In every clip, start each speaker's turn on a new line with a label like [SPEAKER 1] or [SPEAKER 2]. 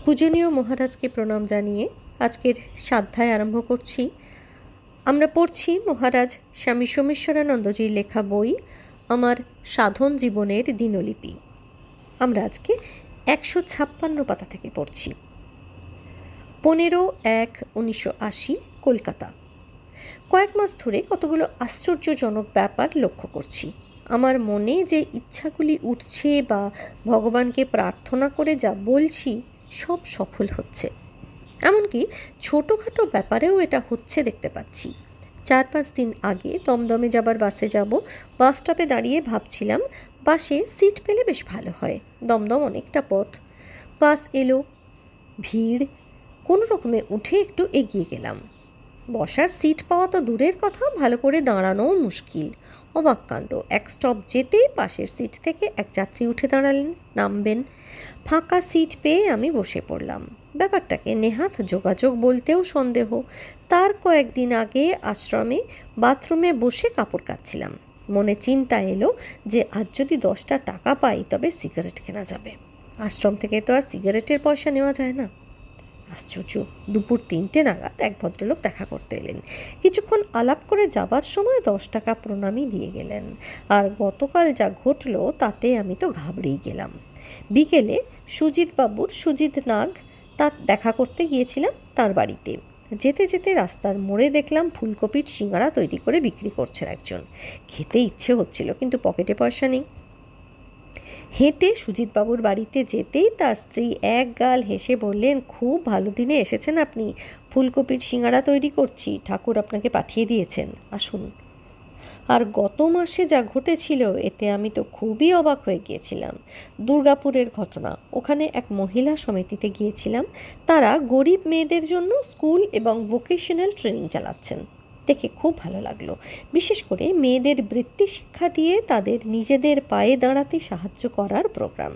[SPEAKER 1] পূজনীয় মহারাজকে প্রণাম জানিয়ে আজকের স্বাধ্যায় আরম্ভ করছি। আমরা পড়ছি মহারাজ স্বামী সোমেশ্বরানন্দজির লেখা বই আমার সাধন জীবনের দিনলিপি। আমরা আজকে 156 পাতা থেকে পড়ছি। 15/1/1980 কলকাতা। কয়েক মাস ধরে কতগুলো আশ্চর্যজনক ব্যাপার লক্ষ্য করছি। আমার মনে যে ইচ্ছাগুলি উঠছে বা ভগবানকে প্রার্থনা করে যা বলছি সব সফল হচ্ছে। এমনকি ছোটোখাটো ব্যাপারেও এটা হচ্ছে দেখতে পাচ্ছি। 4-5 দিন আগে দমদমে যাবার বাসে যাব। বাস স্টপে দাঁড়িয়ে ভাবছিলাম বাসে সিট পেলে বেশ ভালো হয়। দমদম অনেকটা পথ। বাস এলো, ভিড়, কোনো রকমে উঠে একটু এগিয়ে গেলাম। বসার সিট পাওয়া তো দূরের কথা, ভালো করে দাঁড়ানোও মুশকিল। অবাক কাণ্ড, এক স্টপ যেতেই পাশের সিট থেকে এক যাত্রী উঠে দাঁড়ালেন, নামবেন। ফাঁকা সিট পেয়ে আমি বসে পড়লাম। ব্যাপারটাকে নেহাত যোগাযোগ বলতেও সন্দেহ। তার কয়েকদিন আগে আশ্রমে বাথরুমে বসে কাপড় কাচ্ছিলাম। মনে চিন্তা এলো যে আজ যদি 10টা টাকা পাই তবে সিগারেট কেনা যাবে। আশ্রম থেকে তো আর সিগারেটের পয়সা নেওয়া যায় না। আশ্চর্য, দুপুর 3টে নাগাদ এক ভদ্রলোক দেখা করতে এলেন। কিছুক্ষণ আলাপ করে যাবার সময় 10 টাকা প্রণামী দিয়ে গেলেন। আর গতকাল যা ঘটল তাতে আমি তো ঘাবড়েই গেলাম। বিকেলে সুজিত নাগ তার দেখা করতে গিয়েছিলাম তার বাড়িতে। যেতে যেতে রাস্তার মোড়ে দেখলাম ফুলকপির সিঙাড়া তৈরি করে বিক্রি করছেন একজন। খেতে ইচ্ছে হচ্ছিল, কিন্তু পকেটে পয়সা নেই। হেঁটে সুজিতবাবুর বাড়িতে যেতেই তার স্ত্রী এক গাল হেসে বললেন, খুব ভালো দিনে এসেছেন আপনি, ফুলকপির সিঙাড়া তৈরি করছি, ঠাকুর আপনাকে পাঠিয়ে দিয়েছেন, আসুন। আর গত মাসে যা ঘটেছিল এতে আমি তো খুবই অবাক হয়ে গিয়েছিলাম। দুর্গাপুরের ঘটনা। ওখানে এক মহিলা সমিতিতে গিয়েছিলাম। তারা গরিব মেয়েদের জন্য স্কুল এবং ভোকেশনাল ট্রেনিং চালাচ্ছেন। দেখে খুব ভালো লাগলো। বিশেষ করে মেয়েদের বৃত্তি শিক্ষা দিয়ে তাদের নিজেদের পায়ে দাঁড়াতে সাহায্য করার প্রোগ্রাম।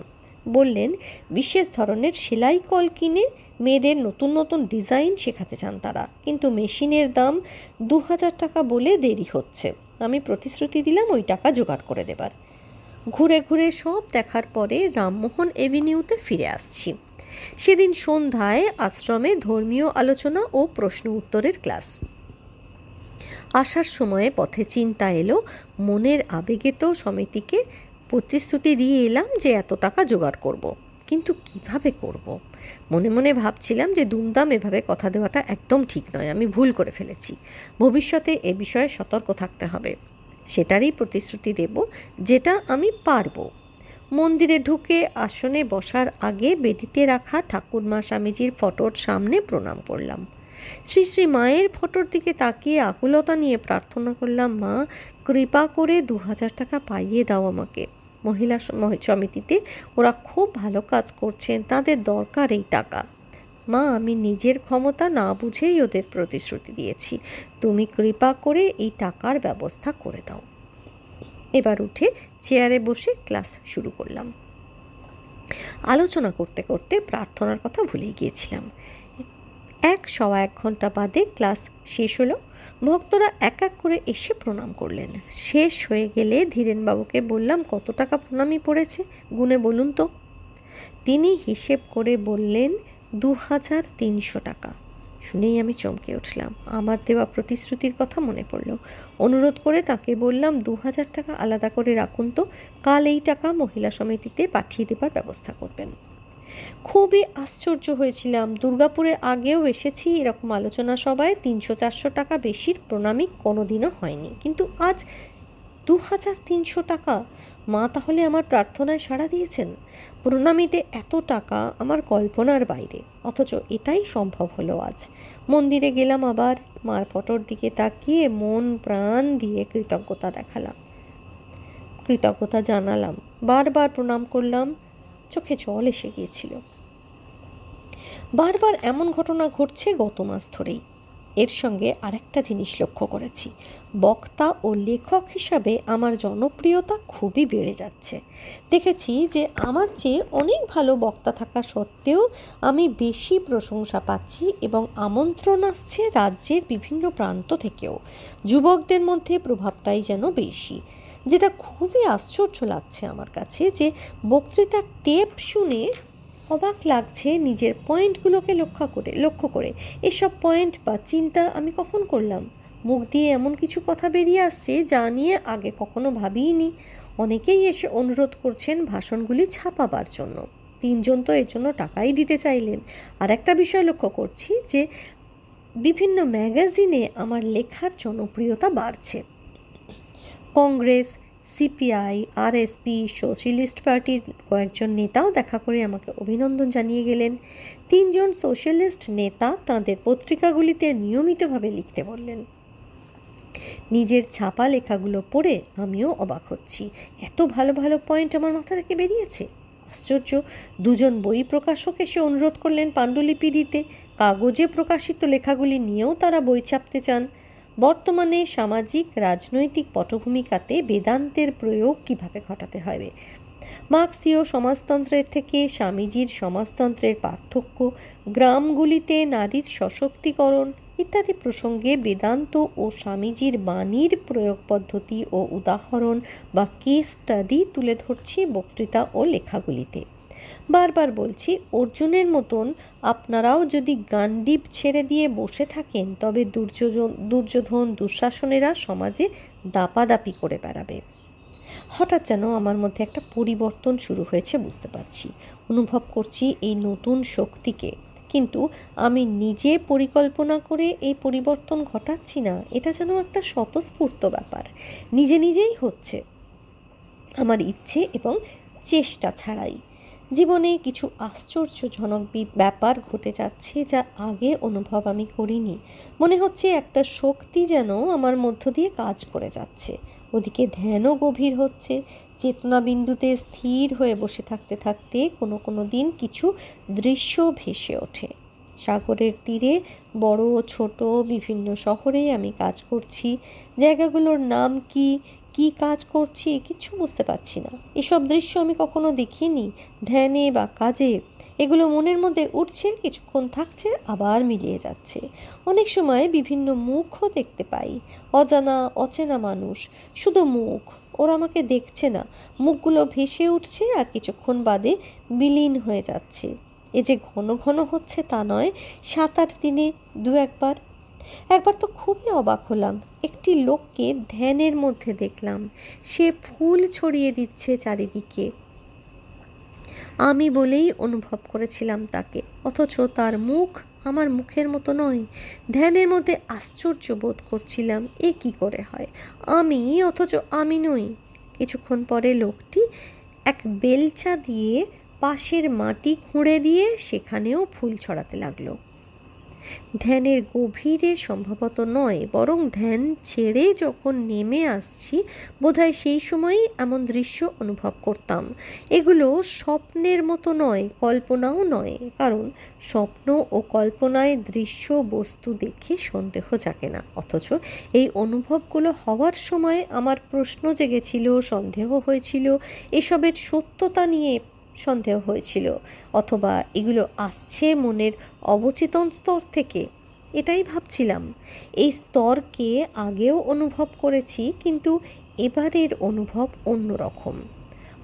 [SPEAKER 1] বললেন বিশেষ ধরনের সেলাই কল কিনে মেয়েদের নতুন নতুন ডিজাইন শেখাতে চান তারা, কিন্তু মেশিনের দাম 2000 টাকা বলে দেরি হচ্ছে। আমি প্রতিশ্রুতি দিলাম ওই টাকা জোগাড় করে দেবার। ঘুরে ঘুরে সব দেখার পরে রামমোহন এভিনিউতে ফিরে আসছি। সেদিন সন্ধ্যায় আশ্রমে ধর্মীয় আলোচনা ও প্রশ্ন উত্তরের ক্লাস। আসার সময়ে পথে চিন্তা এলো, মনের আবেগে তো সমিতিকে প্রতিশ্রুতি দিয়ে এলাম যে এত টাকা জোগাড় করব, কিন্তু কিভাবে করব? মনে মনে ভাবছিলাম যে দুমদাম এভাবে কথা দেওয়াটা একদম ঠিক নয়, আমি ভুল করে ফেলেছি। ভবিষ্যতে এ বিষয়ে সতর্ক থাকতে হবে। সেটারই প্রতিশ্রুতি দেব যেটা আমি পারবো। মন্দিরে ঢুকে আসনে বসার আগে বেদিতে রাখা ঠাকুরমা স্বামীজির ফটোর সামনে প্রণাম করলাম। শ্রী শ্রী মায়ের ফটোর দিকে তাকিয়ে আকুলতা নিয়ে প্রার্থনা করলাম, মা কৃপা করে 2000 টাকা পাইয়ে দাও আমাকে। মহিলা সমিতিতে ওরা খুব ভালো কাজ করছেন, তাদের দরকার এই টাকা। মা, আমি নিজের ক্ষমতা না বুঝেই ওদের প্রতিশ্রুতি দিয়েছি, তুমি কৃপা করে এই টাকার ব্যবস্থা করে দাও। এবার উঠে চেয়ারে বসে ক্লাস শুরু করলাম। আলোচনা করতে করতে প্রার্থনার কথা ভুলে গিয়েছিলাম। 1-1.25 ঘন্টা বাদে ক্লাস শেষ হলো। ভক্তরা এক এক করে এসে প্রণাম করলেন। শেষ হয়ে গেলে ধীরেনবাবুকে বললাম, কত টাকা প্রণামী পড়েছে, গুনে বলুন তো। তিনি হিসেব করে বললেন 2300 টাকা। শুনেই আমি চমকে উঠলাম। আমার দেওয়া প্রতিশ্রুতির কথা মনে পড়ল। অনুরোধ করে তাকে বললাম, 2000 টাকা আলাদা করে রাখুন তো, কাল এই টাকা মহিলা সমিতিতে পাঠিয়ে দেবার ব্যবস্থা করবেন। খুবই আশ্চর্য হয়েছিলাম। দুর্গাপুরে আগেও এসেছি এরকম আলোচনা সভায়, 300-400 টাকা বেশির প্রণামী কোনোদিনও হয়নি, কিন্তু আজ 2300 টাকা। মা তাহলে আমার প্রার্থনায় সাড়া দিয়েছেন। প্রণামীতে এত টাকা আমার কল্পনার বাইরে, অথচ এটাই সম্ভব হলো আজ। মন্দিরে গেলাম আবার। মার ফটোর দিকে তাকিয়ে মন প্রাণ দিয়ে কৃতজ্ঞতা জানালাম, বারবার প্রণাম করলাম। চোখে জল এসে গিয়েছিল। বারবার এমন ঘটনা ঘটছে গত মাস ধরেই। এর সঙ্গে আরেকটা জিনিস লক্ষ্য করেছি, বক্তা ও লেখক হিসাবে আমার জনপ্রিয়তা খুবই বেড়ে যাচ্ছে। দেখেছি যে আমার চেয়ে অনেক ভালো বক্তা থাকা সত্ত্বেও আমি বেশি প্রশংসা পাচ্ছি এবং আমন্ত্রণ আসছে রাজ্যের বিভিন্ন প্রান্ত থেকেও। যুবকদের মধ্যে প্রভাবটাই যেন বেশি। যেটা খুবই আশ্চর্য লাগছে আমার কাছে, যে বক্তৃতার টেপ শুনে অবাক লাগছে নিজের পয়েন্টগুলোকে লক্ষ্য করে। এসব পয়েন্ট বা চিন্তা আমি কখন করলাম? মুখ দিয়ে এমন কিছু কথা বেরিয়ে আসছে যা নিয়ে আগে কখনো ভাবিইনি। অনেকেই এসে অনুরোধ করছেন ভাষণগুলি ছাপাবার জন্য। 3 জন তো এর জন্য টাকাই দিতে চাইলেন। আর একটা বিষয় লক্ষ্য করছি যে বিভিন্ন ম্যাগাজিনে আমার লেখার জনপ্রিয়তা বাড়ছে। কংগ্রেস, সিপিআই, আরএসপি, সোশ্যালিস্ট পার্টির কয়েকজন নেতাও দেখা করে আমাকে অভিনন্দন জানিয়ে গেলেন। 3 জন সোশ্যালিস্ট নেতা তাঁদের পত্রিকাগুলিতে নিয়মিতভাবে লিখতে বললেন। নিজের ছাপা লেখাগুলো পড়ে আমিও অবাক হচ্ছি। এত ভালো ভালো পয়েন্ট আমার মাথা থেকে বেরিয়েছে। আশ্চর্য! 2 জন বই প্রকাশক এসে অনুরোধ করলেন পাণ্ডুলিপি দিতে। কাগজে প্রকাশিত লেখাগুলি নিয়েও তারা বই ছাপতে চান। বর্তমানে সামাজিক রাজনৈতিক পটভূমিকাতে বেদান্তের প্রয়োগ কিভাবে ঘটাতে হবে, মার্ক্সীয় সমাজতন্ত্রের থেকে স্বামীজির সমাজতন্ত্রের পার্থক্য, গ্রামগুলিতে নারীর সশক্তিকরণ ইত্যাদি প্রসঙ্গে বেদান্ত ও স্বামীজির বাণীর প্রয়োগ পদ্ধতি ও উদাহরণ বা কেস স্টাডি তুলে ধরছি বক্তৃতা ও লেখাগুলিতে। বারবার বলছি, অর্জুনের মতন আপনারাও যদি গান্ডীব ছেড়ে দিয়ে বসে থাকেন তবে দুর্যোধন দুঃশাসনেরা সমাজে দাপাদাপি করে বেড়াবে। হঠাৎ যেন আমার মধ্যে একটা পরিবর্তন শুরু হয়েছে বুঝতে পারছি। অনুভব করছি এই নতুন শক্তিকে, কিন্তু আমি নিজে পরিকল্পনা করে এই পরিবর্তন ঘটাচ্ছি না। এটা যেন একটা স্বতঃস্ফূর্ত ব্যাপার, নিজেই হচ্ছে আমার ইচ্ছে এবং চেষ্টা ছাড়াই। জীবনে কিছু আশ্চর্যজনক ব্যাপার ঘটে যাচ্ছে যা আগে অনুভব আমি করিনি। মনে হচ্ছে একটা শক্তি যেন আমার মধ্য দিয়ে কাজ করে যাচ্ছে। ওদিকে ধ্যানও গভীর হচ্ছে। চেতনা বিন্দুতে স্থির হয়ে বসে থাকতে থাকতে কোনো দিন কিছু দৃশ্য ভেসে ওঠে। সাগরের তীরে বড় ছোট বিভিন্ন শহরে আমি কাজ করছি। জায়গাগুলোর নাম কি কাজ করছি কিছু বুঝতে পারছি না। এসব দৃশ্য আমি কখনো দেখিনি ধ্যানে বা কাজে। এগুলো মনের মধ্যে উঠছে, কিছুক্ষণ থাকছে, আবার মিলিয়ে যাচ্ছে। অনেক সময় বিভিন্ন মুখও দেখতে পাই, অচেনা মানুষ, শুধু মুখ। ওরা আমাকে দেখছে না, মুখগুলো ভেসে উঠছে আর কিছুক্ষণ বাদে বিলীন হয়ে যাচ্ছে। এ যে ঘন ঘন হচ্ছে তা নয়, 7-8 দিনে 2-1 বার। একবার তো খুবই অবাক হলাম। একটি লোককে ধ্যানের মধ্যে দেখলাম। সে ফুল ছড়িয়ে দিচ্ছে চারিদিকে। আমি বলেই অনুভব করেছিলাম তাকে, অথচ তার মুখ আমার মুখের মতো নয়। ধ্যানের মধ্যে আশ্চর্য বোধ করছিলাম, এ কি করে হয়? আমি, অথচ আমি নই। কিছুক্ষণ পরে লোকটি এক বেলচা দিয়ে পাশের মাটি খুঁড়ে দিয়ে সেখানেও ফুল ছড়াতে লাগলো। ধ্যানের গভীরে সম্ভবত নয়, বরং ধ্যান ছেড়ে যখন নেমে আসছি বোধহয় সেই সময়ই এমন দৃশ্য অনুভব করতাম। এগুলো স্বপ্নের মতো নয়, কল্পনাও নয়, কারণ স্বপ্ন ও কল্পনায় দৃশ্য বস্তু দেখে সন্দেহ জাগে না। অথচ এই অনুভবগুলো হওয়ার সময় আমার প্রশ্ন জেগেছিল, সন্দেহ হয়েছিল, এসবের সত্যতা নিয়ে সন্দেহ হয়েছিল, অথবা এগুলো আসছে মনের অবচেতন স্তর থেকে। এটাই ভাবছিলাম। এই স্তরকে আগেও অনুভব করেছি, কিন্তু এবারের অনুভব অন্যরকম।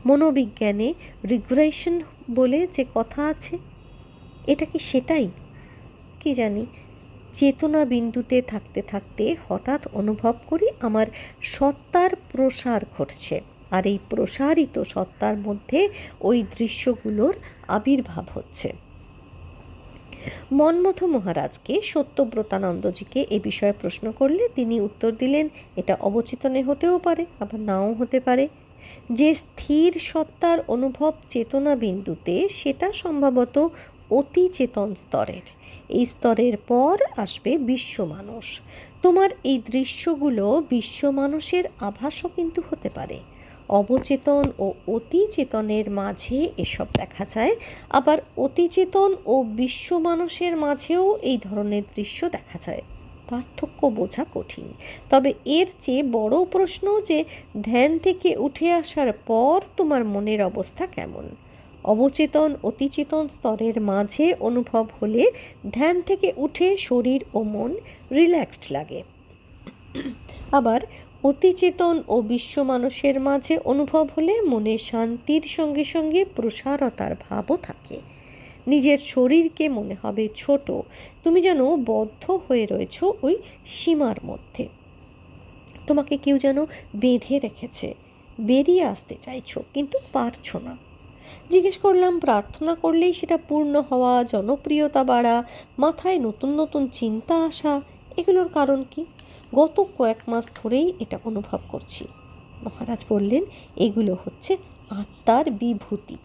[SPEAKER 1] মনোবিজ্ঞানে রিগ্রেশন বলে যে কথা আছে, এটা কি সেটাই? কি জানি। চেতনা বিন্দুতে থাকতে থাকতে হঠাৎ অনুভব করি আমার সত্তার প্রসার ঘটছে, আর এই প্রসারিত সত্তার মধ্যে ওই দৃশ্যগুলোর আবির্ভাব হচ্ছে। মন্মথ মহারাজকে সত্যব্রতানন্দজিকে এ বিষয়ে প্রশ্ন করলে তিনি উত্তর দিলেন, এটা অবচেতনে হতেও পারে, আবার নাও হতে পারে। যে স্থির সত্তার অনুভব চেতনা বিন্দুতে, সেটা সম্ভবত অতি চেতন স্তরের। এই স্তরের পর আসবে বিশ্ব মানুষ। তোমার এই দৃশ্যগুলো বিশ্ব মানুষের আভাসও কিন্তু হতে পারে। অবচেতন ও অতি চেতনের মাঝে এসব দেখা যায়, আবার অতিচেতন ও বিশ্ব মানুষের মাঝেও এই ধরনের দৃশ্য দেখা যায়। পার্থক্য বোঝা কঠিন। তবে এর চেয়ে বড় প্রশ্ন যে ধ্যান থেকে উঠে আসার পর তোমার মনের অবস্থা কেমন? অবচেতন অতিচেতন স্তরের মাঝে অনুভব হলে ধ্যান থেকে উঠে শরীর ও মন রিল্যাক্সড লাগে। আবার অতিচেতন ও বিশ্ব মানুষের মাঝে অনুভব হলে মনে শান্তির সঙ্গে সঙ্গে প্রসারতার ভাবও থাকে। নিজের শরীরকে মনে হবে ছোট, তুমি যেন বদ্ধ হয়ে রয়েছ ওই সীমার মধ্যে। তোমাকে কেউ যেন বেঁধে রেখেছে, বেরিয়ে আসতে চাইছো কিন্তু পারছো না। জিজ্ঞেস করলাম, প্রার্থনা করলেই সেটা পূর্ণ হওয়া, জনপ্রিয়তা বাড়া, মাথায় নতুন নতুন চিন্তা আসা, এগুলোর কারণ কি? গত কয়েক মাস ধরেই এটা অনুভব করছি। মহারাজ বললেন, এগুলো হচ্ছে আত্মার বিভূতি।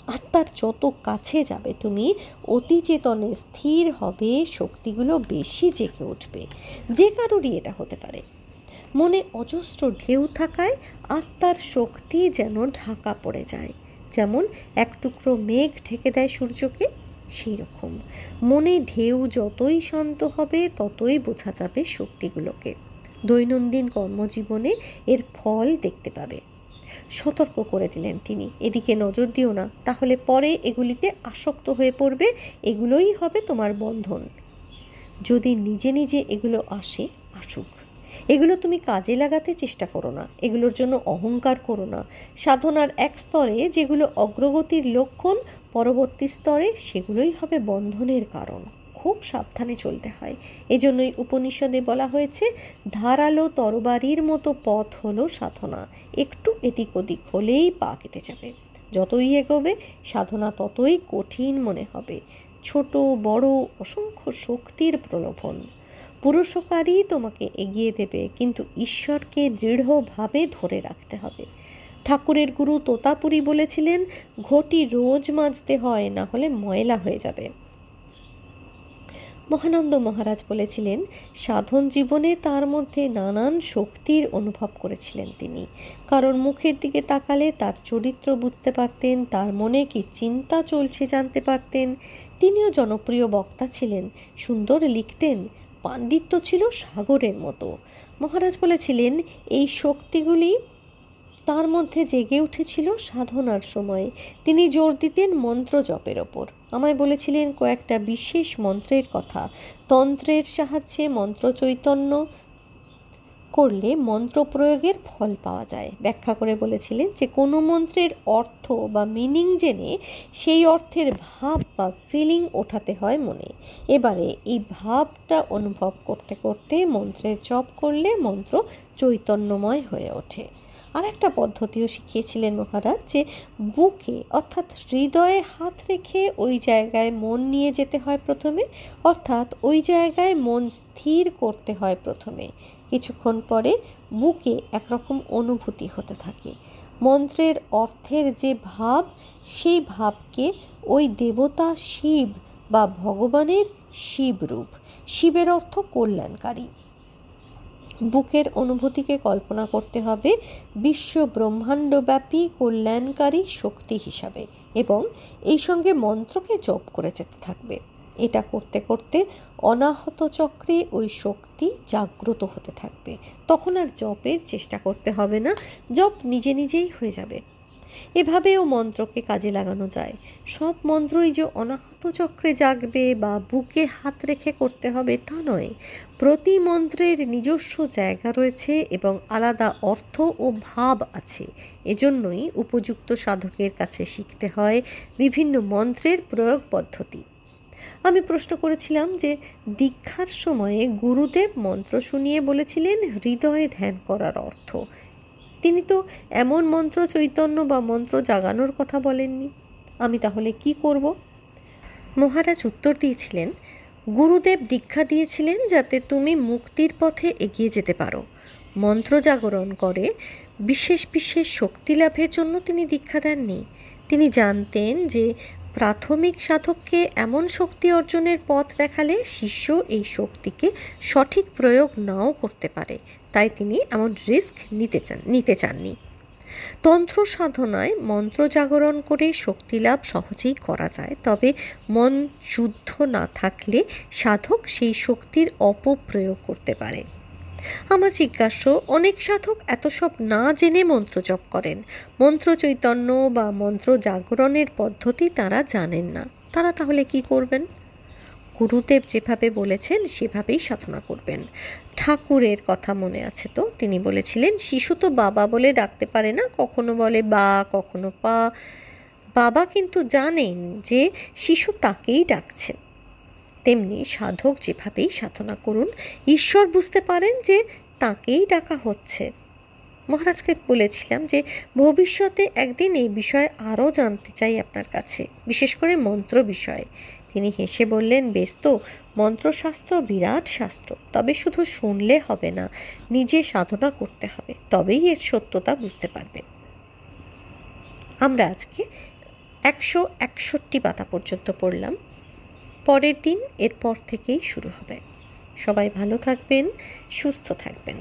[SPEAKER 1] আত্মার যত কাছে যাবে তুমি, অতি চেতনে স্থির হবে, শক্তিগুলো বেশি জেগে উঠবে। যে কারোরই এটা হতে পারে। মনে অজস্র ঢেউ থাকায় আত্মার শক্তি যেন ঢাকা পড়ে যায়। যেমন এক টুকরো মেঘ ঢেকে দেয় সূর্যকে, সেই রকম মনে ঢেউ যতই শান্ত হবে ততই বোঝা যাবে শক্তিগুলোকে। দৈনন্দিন কর্মজীবনে এর ফল দেখতে পাবে। সতর্ক করে দিলেন তিনি, এদিকে নজর দিও না, তাহলে পরে এগুলিতে আসক্ত হয়ে পড়বে, এগুলোই হবে তোমার বন্ধন। যদি নিজে নিজে এগুলো আসে, আসুক, এগুলো তুমি কাজে লাগাতে চেষ্টা করো না, এগুলোর জন্য অহংকার করো না। সাধনার এক স্তরে যেগুলো অগ্রগতির লক্ষণ, পরবর্তী স্তরে সেগুলোই হবে বন্ধনের কারণ। খুব সাবধানে চলতে হয়। এজন্যই উপনিষদে বলা হয়েছে, ধারালো তরবারির মতো পথ হলো সাধনা, একটু এদিক ওদিক হলেই পা কেটে যাবে। যতই এগোবে সাধনা ততই কঠিন মনে হবে। ছোট বড় অসংখ্য শক্তির প্রলোভন, পুরুষকারই তোমাকে এগিয়ে দেবে, কিন্তু ঈশ্বরকে দৃঢ়ভাবে ধরে রাখতে হবে। ঠাকুরের গুরু তোতাপুরী বলেছিলেন, ঘটি রোজ মাজতে হয়, না হলে ময়লা হয়ে যাবে। মহানন্দ মহারাজ বলেছিলেন, সাধন জীবনে তার মধ্যে নানান শক্তির অনুভব করেছিলেন তিনি। কারণ মুখের দিকে তাকালে তার চরিত্র বুঝতে পারতেন, তার মনে কি চিন্তা চলছে জানতে পারতেন। তিনিও জনপ্রিয় বক্তা ছিলেন, সুন্দর লিখতেন, পাণ্ডিত্য ছিল সাগরের মতো। মহারাজ বলেছিলেন, এই শক্তিগুলি তার মধ্যে জেগে উঠেছিল সাধনার সময়। তিনি জোর দিতেন মন্ত্র জপের ওপর। আমায় বলেছিলেন কয়েকটা বিশেষ মন্ত্রের কথা। তন্ত্রের সাহায্যে মন্ত্র চৈতন্য করলে মন্ত্র প্রয়োগের ফল পাওয়া যায়। ব্যাখ্যা করে বলেছিলেন যে কোনো মন্ত্রের অর্থ বা মিনিং জেনে সেই অর্থের ভাব বা ফিলিং ওঠাতে হয় মনে। এবারে এই ভাবটা অনুভব করতে করতে মন্ত্রের জপ করলে মন্ত্র চৈতন্যময় হয়ে ওঠে। আর একটা পদ্ধতিও শিখিয়েছিলেন মহারাজ, যে বুকে অর্থাৎ হৃদয়ে হাত রেখে ওই জায়গায় মন নিয়ে যেতে হয় প্রথমে, অর্থাৎ ওই জায়গায় মন স্থির করতে হয় প্রথমে। কিছুক্ষণ পরে বুকে একরকম অনুভূতি হতে থাকে। মন্ত্রের অর্থের যে ভাব, সেই ভাবকে ওই দেবতা শিব বা ভগবানের শিব রূপ। শিবের অর্থ কল্যাণকারী। বুকের অনুভূতিকে কল্পনা করতে হবে বিশ্ব ব্রহ্মাণ্ডব্যাপী কল্যাণকারী শক্তি হিসাবে, এবং এই সঙ্গে মন্ত্রকে জপ করে যেতে থাকবে। এটা করতে করতে অনাহত চক্রে ওই শক্তি জাগ্রত হতে থাকবে। তখন আর জপের চেষ্টা করতে হবে না, জপ নিজে নিজেই হয়ে যাবে। এভাবেও মন্ত্রকে কাজে লাগানো যায়। সব মন্ত্রই যে অনাহত চক্রে জাগবে বা বুকে হাত রেখে করতে হবে তা নয়। প্রতি মন্ত্রের নিজস্ব জায়গা রয়েছে এবং আলাদা অর্থ ও ভাব আছে। এজন্যই উপযুক্ত সাধকের কাছে শিখতে হয় বিভিন্ন মন্ত্রের প্রয়োগ পদ্ধতি। আমি প্রশ্ন করেছিলাম যে দীক্ষার সময়ে গুরুদেব মন্ত্র শুনিয়ে বলেছিলেন হৃদয়ে ধ্যান করার অর্থ। তিনি তো এমন মন্ত্র চৈতন্য বা মন্ত্র জাগানোর কথা বলেননি। আমি তাহলে কি করব? মহারাজ উত্তর দিয়েছিলেন, গুরুদেব দীক্ষা দিয়েছিলেন যাতে তুমি মুক্তির পথে এগিয়ে যেতে পারো। মন্ত্র জাগরণ করে বিশেষ বিশেষ শক্তি লাভের জন্য তিনি দীক্ষা দেননি। তিনি জানতেন যে প্রাথমিক সাধককে এমন শক্তি অর্জনের পথ দেখালে শিষ্য এই শক্তিকে সঠিক প্রয়োগ নাও করতে পারে, তাই তিনি এমন রিস্ক নিতে চাননি। তন্ত্র সাধনায় মন্ত্র জাগরণ করে শক্তি লাভ সহজেই করা যায়, তবে মন শুদ্ধ না থাকলে সাধক সেই শক্তির অপপ্রয়োগ করতে পারে। আমার জিজ্ঞাস্য, অনেক সাধক এত সব না জেনে মন্ত্র জপ করেন। মন্ত্র চৈতন্য বা মন্ত্র জাগরণের পদ্ধতি তারা জানেন না, তারা তাহলে কি করবেন? গুরুদেব যেভাবে বলেছেন সেভাবেই সাধনা করবেন। ঠাকুরের কথা মনে আছে তো? তিনি বলেছিলেন, শিশু তো বাবা বলে ডাকতে পারে না, কখনো বলে বা, কখনো পা। বাবা কিন্তু জানেন যে শিশু তাকেই ডাকছেন। তেমনি সাধক যেভাবেই সাধনা করুন, ঈশ্বর বুঝতে পারেন যে তাকেই ডাকা হচ্ছে। মহারাজকে বলেছিলাম যে ভবিষ্যতে একদিন এই বিষয়ে আরও জানতে চাই আপনার কাছে, বিশেষ করে মন্ত্র বিষয়ে। তিনি হেসে বললেন, বেশ তো, মন্ত্রশাস্ত্র বিরাট শাস্ত্র, তবে শুধু শুনলে হবে না, নিজে সাধনা করতে হবে, তবেই এর সত্যতা বুঝতে পারবে। আমরা আজকে 161 পাতা পর্যন্ত পড়লাম। পরের দিন এরপর থেকেই শুরু হবে। সবাই ভালো থাকবেন, সুস্থ থাকবেন।